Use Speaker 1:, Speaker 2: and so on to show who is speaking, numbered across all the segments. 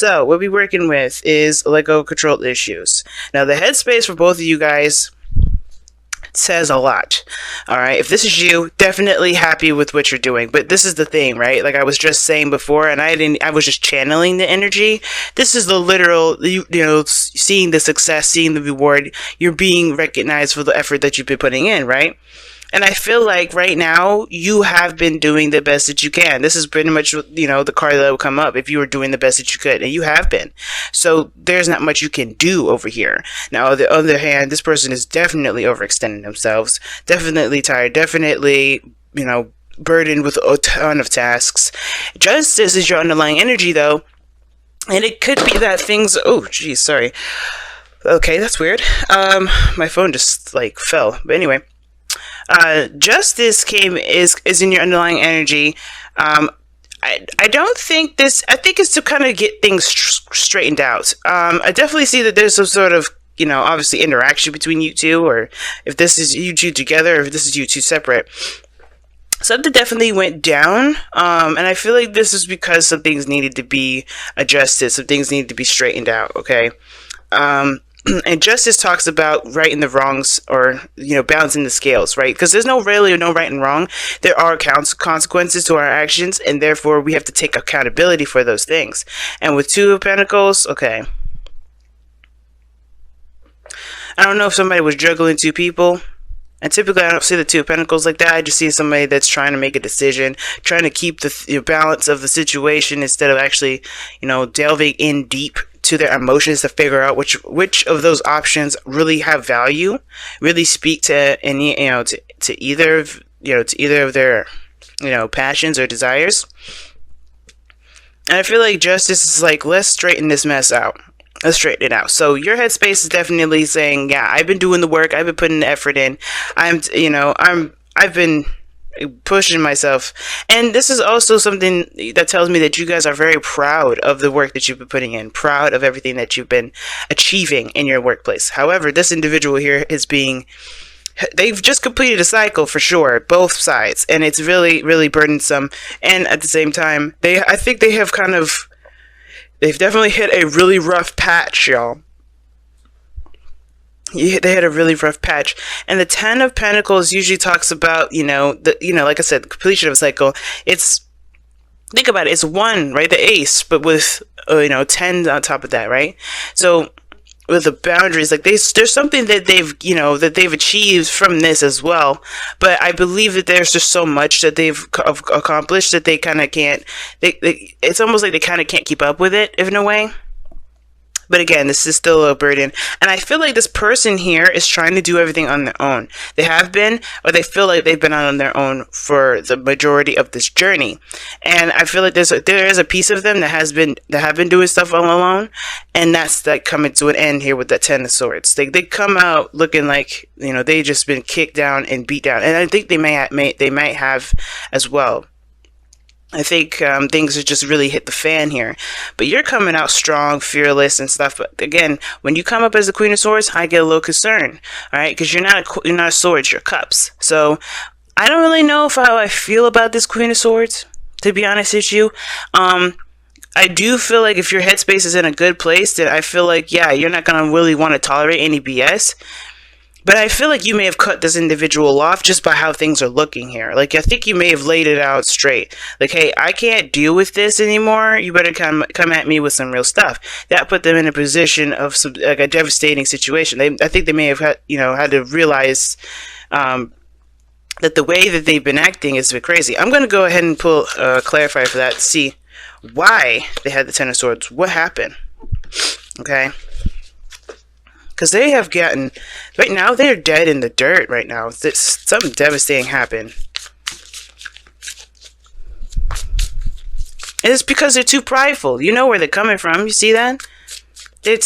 Speaker 1: So what we're working with is let go control issues. Now the headspace for both of you guys says a lot. All right, if this is you, definitely happy with what you're doing. But this is the thing, right? Like I was just saying before, and I was just channeling the energy. This is the literal, you know, seeing the success, seeing the reward. You're being recognized for the effort that you've been putting in, right? And I feel like right now you have been doing the best that you can. This is pretty much, you know, the card that will come up if you were doing the best that you could, and you have been. So there's not much you can do over here. Now, on the other hand, this person is definitely overextending themselves, definitely tired, definitely, you know, burdened with a ton of tasks. Justice is your underlying energy, though, and it could be that things. Oh, geez, sorry. Okay, that's weird. My phone just like fell. But anyway. Justice is in your underlying energy. I don't think this. I think it's to kind of get things straightened out. I definitely see that there's some sort of, you know, obviously interaction between you two, or if this is you two together, or if this is you two separate. Something definitely went down, and I feel like this is because some things needed to be adjusted, some things needed to be straightened out. Okay. And justice talks about righting the wrongs, or, you know, balancing the scales, right? Because there's really no right and wrong. There are consequences to our actions, and therefore we have to take accountability for those things. And with Two of Pentacles, okay. I don't know if somebody was juggling two people. And typically I don't see the Two of Pentacles like that. I just see somebody that's trying to make a decision, trying to keep the balance of the situation instead of actually, you know, delving in deep to their emotions to figure out which of those options really have value, really speak to any, you know, to either of, you know, to either of their, you know, passions or desires. And I feel like justice is like, let's straighten this mess out. Let's straighten it out. So your headspace is definitely saying, yeah, I've been doing the work. I've been putting the effort in. I've been pushing myself. And this is also something that tells me that you guys are very proud of the work that you've been putting in, proud of everything that you've been achieving in your workplace. However, this individual here is they've just completed a cycle for sure, both sides, and it's really, really burdensome. And at the same time, I think they've definitely hit a really rough patch, y'all. They had a really rough patch. And the Ten of Pentacles usually talks about, like I said, the completion of a cycle. Think about it, it's one, right? The ace, but with, 10 on top of that, right? So with the boundaries, like there's something that they've achieved from this as well. But I believe that there's just so much that they've accomplished that they kind of can't, it's almost like they kind of can't keep up with it in a way. But again, this is still a burden. And I feel like this person here is trying to do everything on their own. They have been, or they feel like they've been on their own for the majority of this journey. And I feel like there is a piece of them that have been doing stuff all alone. And that's like coming to an end here with that Ten of Swords. They come out looking like, they just been kicked down and beat down. And I think they might have as well. I think things have just really hit the fan here. But you're coming out strong, fearless, and stuff. But again, when you come up as the Queen of Swords, I get a little concerned. All right, because you're not a sword, you're cups. So I don't really know how I feel about this Queen of Swords, to be honest with you. I do feel like if your headspace is in a good place, then I feel like, yeah, you're not going to really want to tolerate any BS. But I feel like you may have cut this individual off just by how things are looking here. Like, I think you may have laid it out straight. Like, hey, I can't deal with this anymore. You better come at me with some real stuff. That put them in a position of like a devastating situation. I think they may have had to realize that the way that they've been acting is a bit crazy. I'm going to go ahead and clarify for that to see why they had the Ten of Swords. What happened? Okay. Because they have gotten, right now, they're dead in the dirt right now. Something devastating happened. And it's because they're too prideful. You know where they're coming from. You see that? They're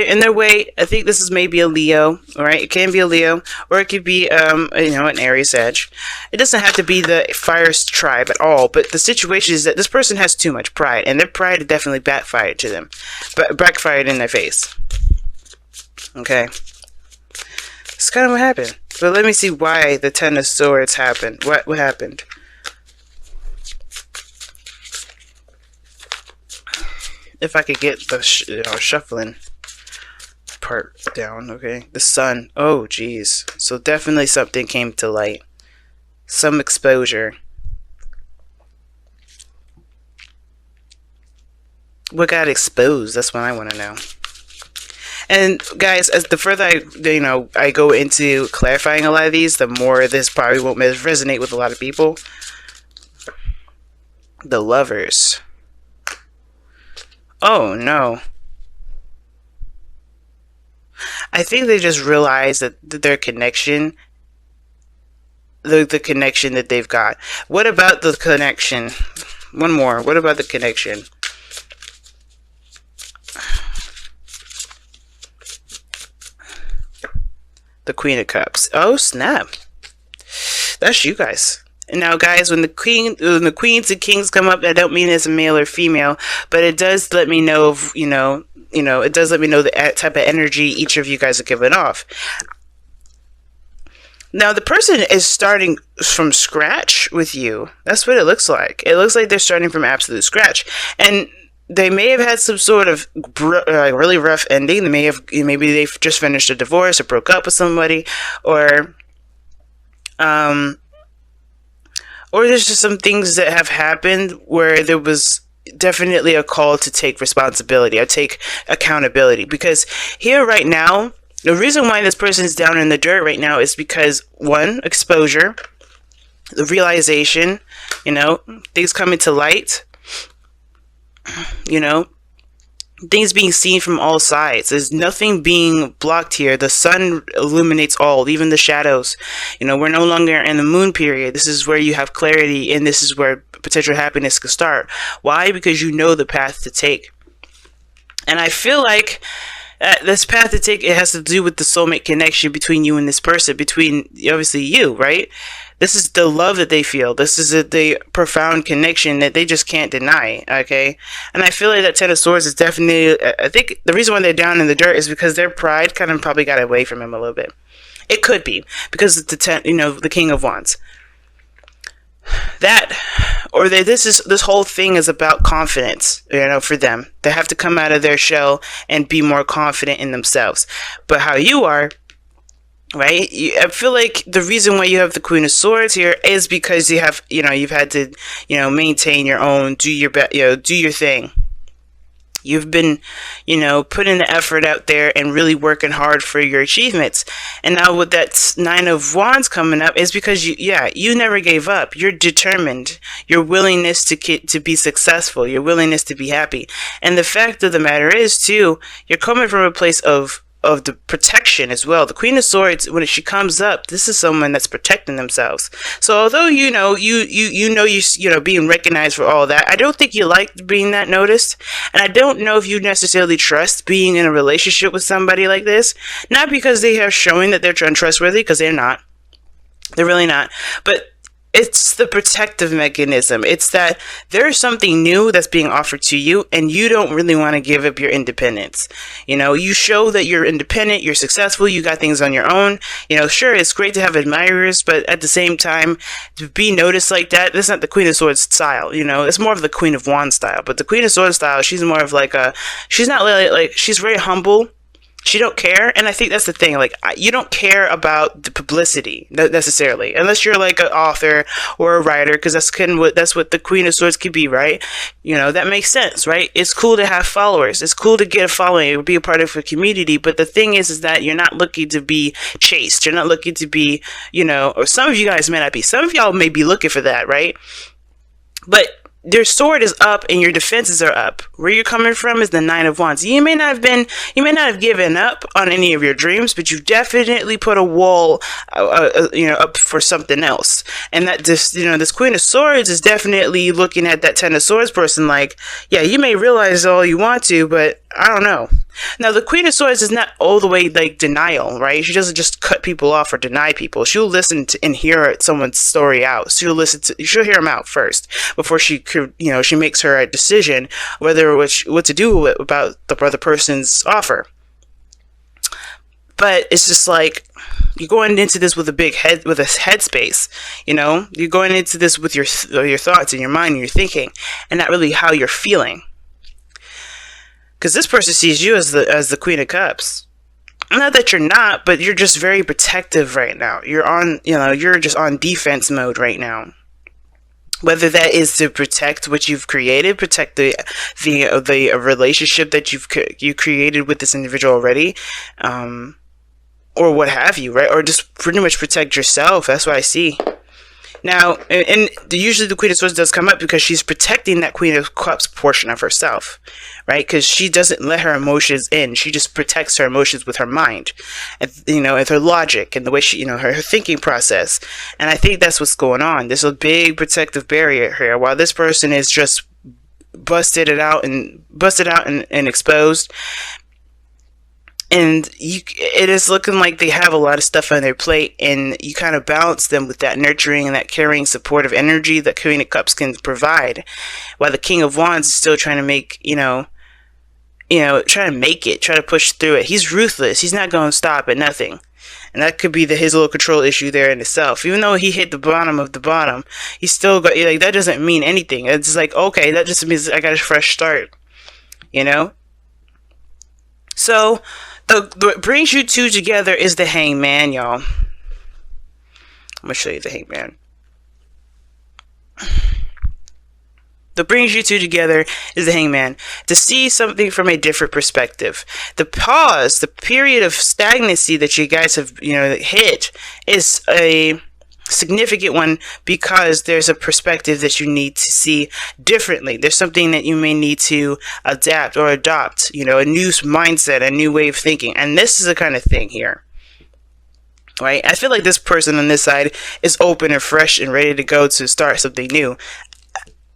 Speaker 1: in their way. I think this is maybe a Leo, all right? It can be a Leo, or it could be, an Aries edge. It doesn't have to be the fire tribe at all, but the situation is that this person has too much pride, and their pride definitely backfired to them. Backfired in their face. Okay, that's kind of what happened. But let me see why the Ten of Swords happened. What happened? if I could get the shuffling part down. Okay, the sun. Oh geez, so definitely something came to light, some exposure. What got exposed? That's what I want to know. And guys, as the further I go into clarifying a lot of these, the more this probably won't resonate with a lot of people. The Lovers. Oh no. I think they just realized that their connection, the connection that they've got. What about the connection? One more. What about the connection? The Queen of Cups. Oh snap! That's you guys. And now, guys, when the queens and kings come up, I don't mean as a male or female, but it does let me know of it does let me know the type of energy each of you guys are giving off. Now, the person is starting from scratch with you. That's what it looks like. It looks like they're starting from absolute scratch, and they may have had some sort of really rough ending. Maybe they've just finished a divorce or broke up with somebody, or there's just some things that have happened where there was definitely a call to take responsibility or take accountability. Because here right now, the reason why this person is down in the dirt right now is because, one, exposure, the realization, things coming to light, things being seen from all sides. There's nothing being blocked here. The sun illuminates all, even the shadows. We're no longer in the moon period. This is where you have clarity, and this is where potential happiness can start. Why? Because you know the path to take. And I feel like this path to take, it has to do with the soulmate connection between you and this person, between obviously you, right? This is the love that they feel. This is the profound connection that they just can't deny, okay? And I feel like that Ten of Swords is definitely, I think the reason why they're down in the dirt is because their pride kind of probably got away from him a little bit. It could be because it's the King of Wands. This whole thing is about confidence, for them. They have to come out of their shell and be more confident in themselves. But how you are, right? I feel like the reason why you have the Queen of Swords here is because you have, you've had to, maintain your own, do your do your thing. You've been, putting the effort out there and really working hard for your achievements. And now with that Nine of Wands coming up is because you never gave up. You're determined. Your willingness to be successful. Your willingness to be happy. And the fact of the matter is too, you're coming from a place of the protection as well. The Queen of Swords, when she comes up, this is someone that's protecting themselves. So although you're being recognized for all that, I don't think you like being that noticed, and I don't know if you necessarily trust being in a relationship with somebody like this. Not because they are showing that they're untrustworthy, because they're not. They're really not. But it's the protective mechanism. It's that there's something new that's being offered to you, and you don't really want to give up your independence. You show that you're independent, you're successful, you got things on your own. Sure, it's great to have admirers, but at the same time, to be noticed like that, that's not the Queen of Swords style. It's more of the Queen of Wands style. But the Queen of Swords style, she's more of she's not like she's very humble. She don't care, and I think that's the thing. You don't care about the publicity necessarily, unless you're like an author or a writer, because that's what the Queen of Swords could be, right? That makes sense, right? It's cool to have followers. It's cool to get a following or be a part of a community. But the thing is that you're not looking to be chased. You're not looking to be, or some of you guys may not be. Some of y'all may be looking for that, right? But your sword is up and your defenses are up. Where you're coming from is the Nine of Wands. You may not have given up on any of your dreams, but you definitely put a wall, up for something else. And that this Queen of Swords is definitely looking at that Ten of Swords person like, yeah, you may realize all you want to, but I don't know. Now, the Queen of Swords is not all the way denial, right? She doesn't just cut people off or deny people. She'll listen to and hear someone's story out. She'll hear them out first before she makes her decision what to do about the other person's offer. But it's just you're going into this with a headspace. You're going into this with your thoughts and your mind and your thinking, and not really how you're feeling. Because this person sees you as the Queen of Cups. Not that you're not, but you're just very protective right now. You're on, you're just on defense mode right now. Whether that is to protect what you've created, protect the relationship that you created with this individual already, or what have you, right? Or just pretty much protect yourself. That's what I see. Now, and usually the Queen of Swords does come up because she's protecting that Queen of Cups portion of herself, right? Because she doesn't let her emotions in. She just protects her emotions with her mind, and, with her logic and the way she, her thinking process. And I think that's what's going on. There's a big protective barrier here, while this person is just busted out and exposed. And it is looking like they have a lot of stuff on their plate, and you kind of balance them with that nurturing and that caring, supportive energy that Queen of Cups can provide, while the King of Wands is still trying to make, trying to make it, try to push through it. He's ruthless. He's not going to stop at nothing. And that could be his little control issue there in itself. Even though he hit the bottom of the bottom, he's still got, that doesn't mean anything. It's like, okay, that just means I got a fresh start, So, what brings you two together is the Hangman, y'all. I'm going to show you the Hangman. What brings you two together is the Hangman. To see something from a different perspective. The pause, the period of stagnancy that you guys have, hit is a significant one, because there's a perspective that you need to see differently. There's something that you may need to adapt or adopt, a new mindset, a new way of thinking. And this is the kind of thing here, right? I feel like this person on this side is open and fresh and ready to go to start something new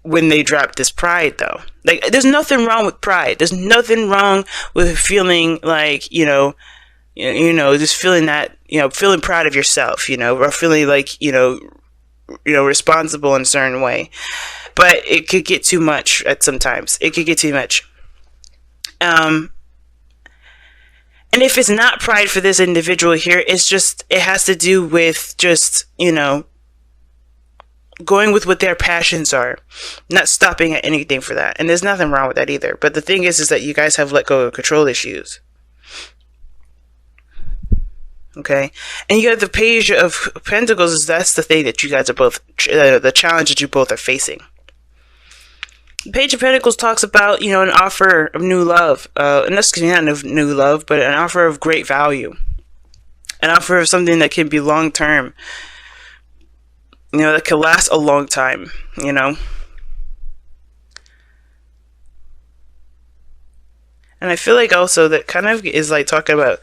Speaker 1: when they drop this pride, though. Like, there's nothing wrong with pride. There's nothing wrong with feeling like, just feeling that, feeling proud of yourself, or feeling like, responsible in a certain way. But it could get too much at sometimes. It could get too much. And if it's not pride for this individual here, it has to do with just, going with what their passions are, not stopping at anything for that. And there's nothing wrong with that either. But the thing is that you guys have let go of control issues. Okay, and you have the Page of Pentacles. That's the thing that you guys are both, the challenge that you both are facing. The Page of Pentacles talks about, an offer of new love, and that's not of new love, but an offer of great value, an offer of something that can be long term, that can last a long time, And I feel like also that kind of is like talking about,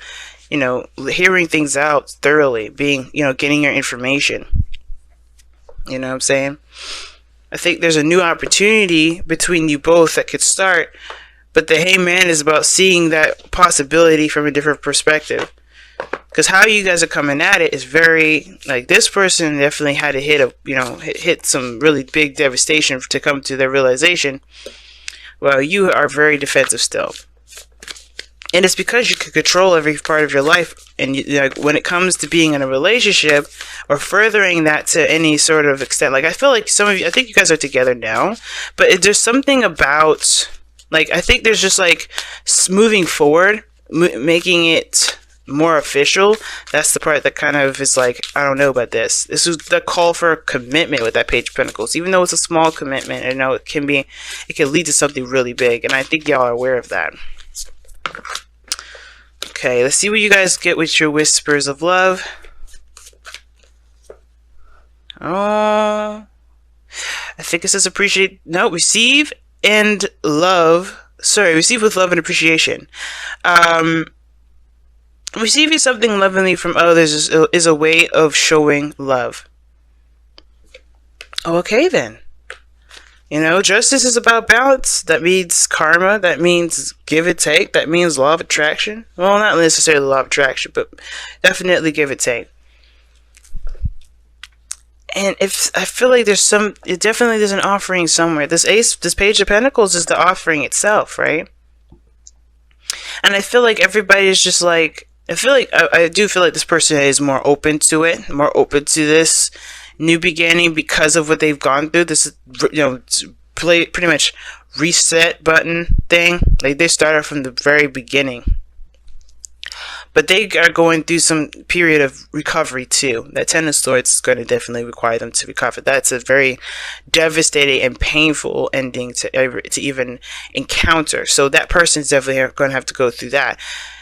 Speaker 1: hearing things out thoroughly, being, getting your information. You know what I'm saying? I think there's a new opportunity between you both that could start, but the Hangman is about seeing that possibility from a different perspective. Because how you guys are coming at it is very, like, this person definitely had to hit some really big devastation to come to their realization. Well, you are very defensive still. And it's because you can control every part of your life. And when it comes to being in a relationship or furthering that to any sort of extent, like, I feel like some of you, I think you guys are together now, but there's something about, like, I think there's just like moving forward, making it more official. That's the part that kind of is like, I don't know about this. This is the call for commitment with that Page of Pentacles. Even though it's a small commitment, I know it can lead to something really big. And I think y'all are aware of that. Okay, let's see what you guys get with your whispers of love. Oh, I think it says receive and love. Sorry, receive with love and appreciation. Receiving something lovingly from others is a way of showing love. Okay, then. Justice is about balance. That means karma. That means give and take. That means law of attraction. Well, not necessarily law of attraction, but definitely give and take. And if I feel like there's an offering somewhere. This Page of Pentacles is the offering itself, right? And I feel like everybody is just like, I do feel like this person is more open to it, more open to this new beginning because of what they've gone through. This is, pretty much reset button thing. Like they started from the very beginning. But they are going through some period of recovery too. That Ten of Swords is going to definitely require them to recover. That's a very devastating and painful ending to even encounter. So that person's definitely going to have to go through that.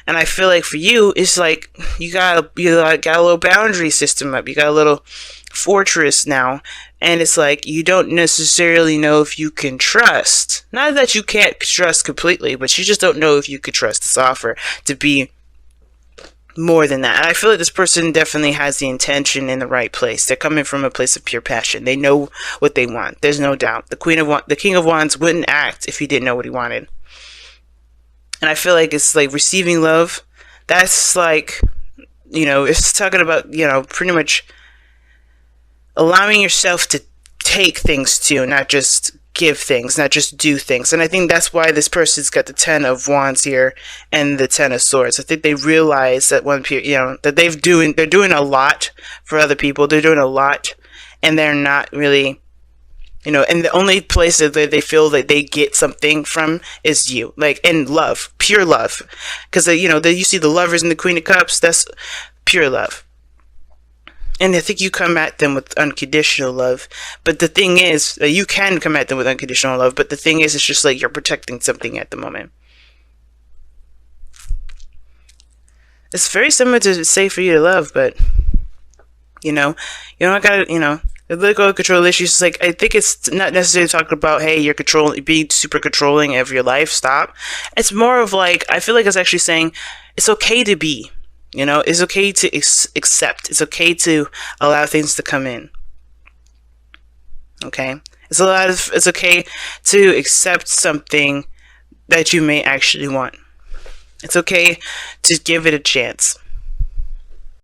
Speaker 1: And I feel like for you, it's like you got a little boundary system up. You got a little fortress now. And it's like you don't necessarily know if you can trust. Not that you can't trust completely, but you just don't know if you could trust this offer to be more than that. And I feel like this person definitely has the intention in the right place. They're coming from a place of pure passion. They know what they want. There's no doubt. The King of Wands wouldn't act if he didn't know what he wanted. And I feel like it's like receiving love. That's like, it's talking about, pretty much allowing yourself to take things too, not just give things, not just do things. And I think that's why this person's got the 10 of Wands here and the 10 of Swords. I think they realize that that they're doing a lot for other people. They're doing a lot, and they're not really, and the only place that they feel that they get something from is you, like in love, pure love. Because you see the Lovers and the Queen of Cups. That's pure love. And I think you come at them with unconditional love. But the thing is, you can come at them with unconditional love. But the thing is, it's just like you're protecting something at the moment. It's very similar to say for you to love, but, you don't gotta, the political control issues, like, I think it's not necessarily talking about, hey, you're being super controlling of your life. Stop. It's more of like, I feel like it's actually saying it's okay to be. It's okay to accept. It's okay to allow things to come in. Okay? It's okay to accept something that you may actually want. It's okay to give it a chance.